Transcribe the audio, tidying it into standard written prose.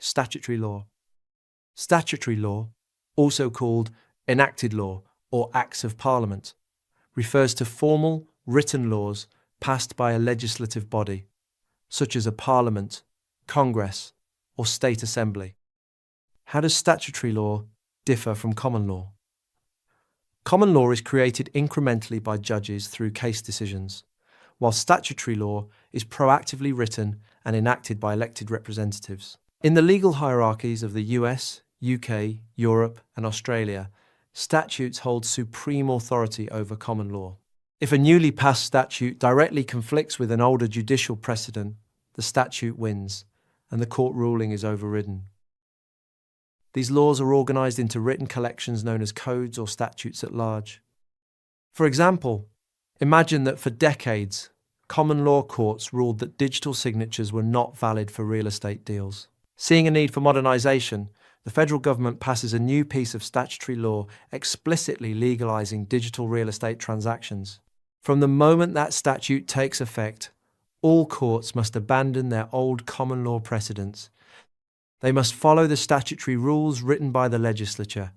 Statutory law. Statutory law, also called enacted law or Acts of Parliament, refers to formal, written laws passed by a legislative body, such as a parliament, congress, or state assembly. How does statutory law differ from common law? Common law is created incrementally by judges through case decisions, while statutory law is proactively written and enacted by elected representatives. In the legal hierarchies of the US, UK, Europe, and Australia, statutes hold supreme authority over common law. If a newly passed statute directly conflicts with an older judicial precedent, the statute wins, and the court ruling is overridden. These laws are organised into written collections known as codes or statutes at large. For example, imagine that for decades, common law courts ruled that digital signatures were not valid for real estate deals. Seeing a need for modernisation, the federal government passes a new piece of statutory law explicitly legalizing digital real estate transactions. From the moment that statute takes effect, all courts must abandon their old common law precedents. They must follow the statutory rules written by the legislature